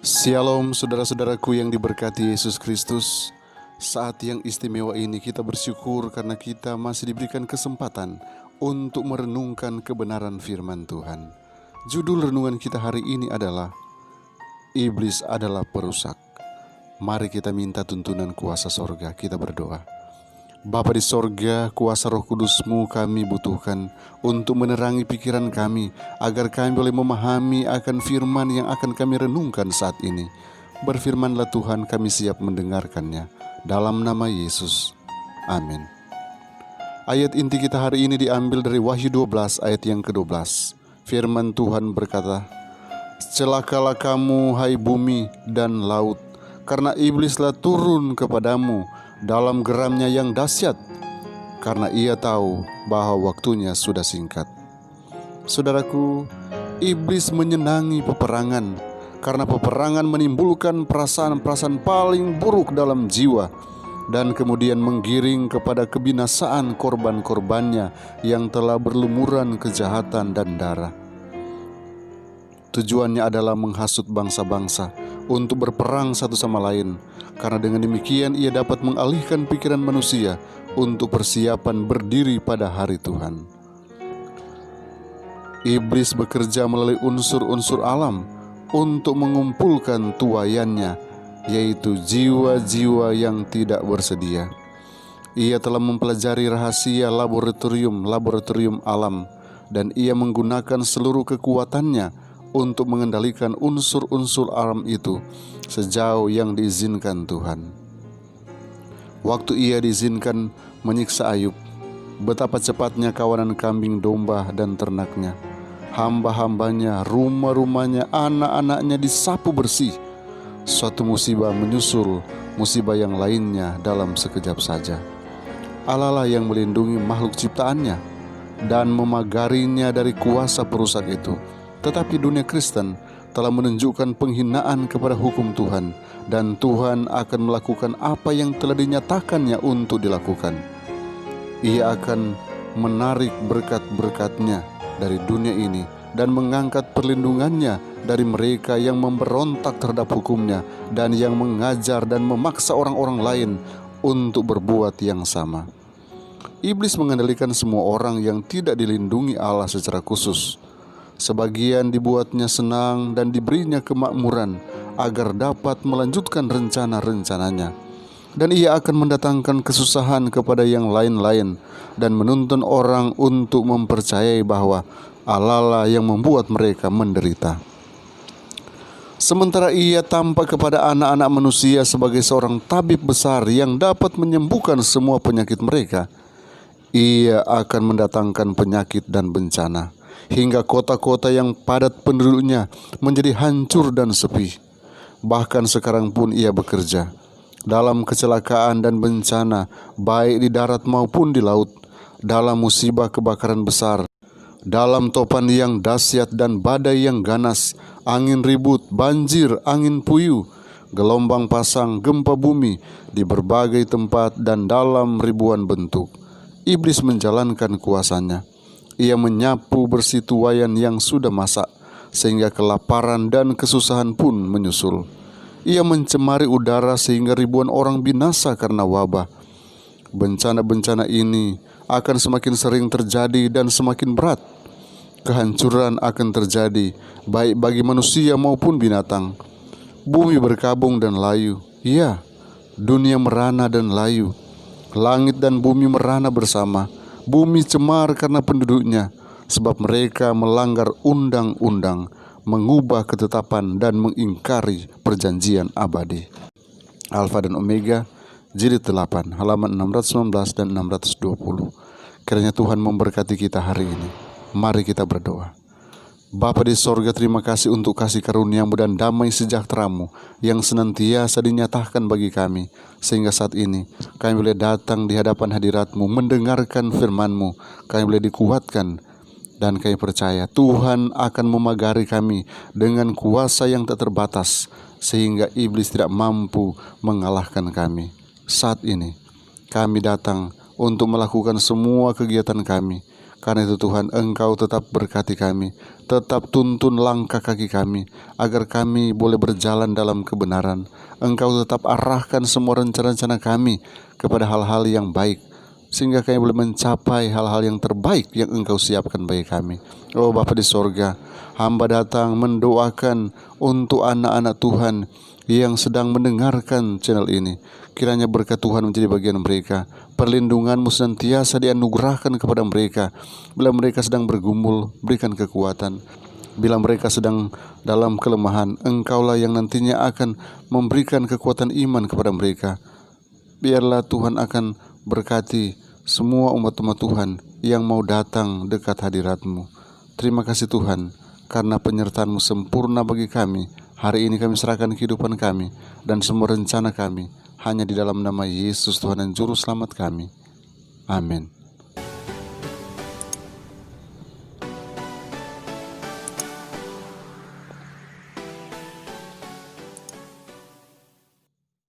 Shalom saudara-saudaraku yang diberkati Yesus Kristus. Saat yang istimewa ini kita bersyukur karena kita masih diberikan kesempatan untuk merenungkan kebenaran firman Tuhan. Judul renungan kita hari ini adalah Iblis adalah perusak. Mari kita minta tuntunan kuasa sorga. Kita berdoa. Bapa di sorga, kuasa Roh Kudus-Mu kami butuhkan untuk menerangi pikiran kami, agar kami boleh memahami akan firman yang akan kami renungkan saat ini. Berfirmanlah Tuhan, kami siap mendengarkannya. Dalam nama Yesus, amin. Ayat inti kita hari ini diambil dari Wahyu 12 ayat yang ke-12. Firman Tuhan berkata, "Celakalah kamu, hai bumi dan laut, karena iblislah turun kepadamu dalam geramnya yang dahsyat, karena ia tahu bahwa waktunya sudah singkat." Saudaraku, iblis menyenangi peperangan, karena peperangan menimbulkan perasaan-perasaan paling buruk dalam jiwa, dan kemudian menggiring kepada kebinasaan korban-korbannya yang telah berlumuran kejahatan dan darah. Tujuannya adalah menghasut bangsa-bangsa untuk berperang satu sama lain, karena dengan demikian ia dapat mengalihkan pikiran manusia untuk persiapan berdiri pada hari Tuhan. Iblis bekerja melalui unsur-unsur alam untuk mengumpulkan tuaiannya, yaitu jiwa-jiwa yang tidak bersedia. Ia telah mempelajari rahasia laboratorium alam, dan ia menggunakan seluruh kekuatannya untuk mengendalikan unsur-unsur alam itu sejauh yang diizinkan Tuhan. Waktu ia diizinkan menyiksa Ayub, betapa cepatnya kawanan kambing domba dan ternaknya, hamba-hambanya, rumah-rumahnya, anak-anaknya disapu bersih. Suatu musibah menyusul musibah yang lainnya dalam sekejap saja. Allah lah yang melindungi makhluk ciptaannya dan memagarinya dari kuasa perusak itu. Tetapi dunia Kristen telah menunjukkan penghinaan kepada hukum Tuhan, dan Tuhan akan melakukan apa yang telah dinyatakannya untuk dilakukan. Ia akan menarik berkat-berkatnya dari dunia ini dan mengangkat perlindungannya dari mereka yang memberontak terhadap hukumnya dan yang mengajar dan memaksa orang-orang lain untuk berbuat yang sama. Iblis mengendalikan semua orang yang tidak dilindungi Allah secara khusus. Sebagian dibuatnya senang dan diberinya kemakmuran agar dapat melanjutkan rencana-rencananya. Dan ia akan mendatangkan kesusahan kepada yang lain-lain dan menuntun orang untuk mempercayai bahwa Allah lah yang membuat mereka menderita. Sementara ia tampak kepada anak-anak manusia sebagai seorang tabib besar yang dapat menyembuhkan semua penyakit mereka, ia akan mendatangkan penyakit dan bencana, hingga kota-kota yang padat penduduknya menjadi hancur dan sepi. Bahkan sekarang pun ia bekerja dalam kecelakaan dan bencana, baik di darat maupun di laut, dalam musibah kebakaran besar, dalam topan yang dahsyat dan badai yang ganas, angin ribut, banjir, angin puyuh, gelombang pasang, gempa bumi di berbagai tempat dan dalam ribuan bentuk. Iblis menjalankan kuasanya. Ia menyapu bersih tuaian yang sudah masak, sehingga kelaparan dan kesusahan pun menyusul. Ia mencemari udara sehingga ribuan orang binasa karena wabah. Bencana-bencana ini akan semakin sering terjadi dan semakin berat. Kehancuran akan terjadi baik bagi manusia maupun binatang. Bumi berkabung dan layu. Ya, dunia merana dan layu. Langit dan bumi merana bersama. Bumi cemar karena penduduknya, sebab mereka melanggar undang-undang, mengubah ketetapan dan mengingkari perjanjian abadi. Alfa dan Omega, jilid 8, halaman 619 dan 620. Kiranya Tuhan memberkati kita hari ini. Mari kita berdoa. Bapa di sorga, terima kasih untuk kasih karunia-Mu dan damai sejahtera-Mu yang senantiasa dinyatakan bagi kami, sehingga saat ini kami boleh datang di hadapan hadirat-Mu, mendengarkan firman-Mu. Kami boleh dikuatkan dan kami percaya Tuhan akan memagari kami dengan kuasa yang tak terbatas, sehingga iblis tidak mampu mengalahkan kami. Saat ini kami datang untuk melakukan semua kegiatan kami. Karena itu Tuhan, Engkau tetap berkati kami tetap tuntun langkah kaki kami, agar kami boleh berjalan dalam kebenaran. Engkau tetap arahkan semua rencana-rencana kami kepada hal-hal yang baik, sehingga kami boleh mencapai hal-hal yang terbaik yang Engkau siapkan bagi kami. Oh Bapa di sorga, hamba datang mendoakan untuk anak-anak Tuhan yang sedang mendengarkan channel ini. Kiranya berkat Tuhan menjadi bagian mereka. Perlindungan-Mu senantiasa dianugerahkan kepada mereka. Bila mereka sedang bergumul, berikan kekuatan. Bila mereka sedang dalam kelemahan, Engkaulah yang nantinya akan memberikan kekuatan iman kepada mereka. Biarlah Tuhan akan berkati semua umat-umat Tuhan yang mau datang dekat hadirat-Mu. Terima kasih Tuhan, karena penyertaan-Mu sempurna bagi kami. Hari ini kami serahkan kehidupan kami dan semua rencana kami hanya di dalam nama Yesus Tuhan dan Juru Selamat kami. Amin.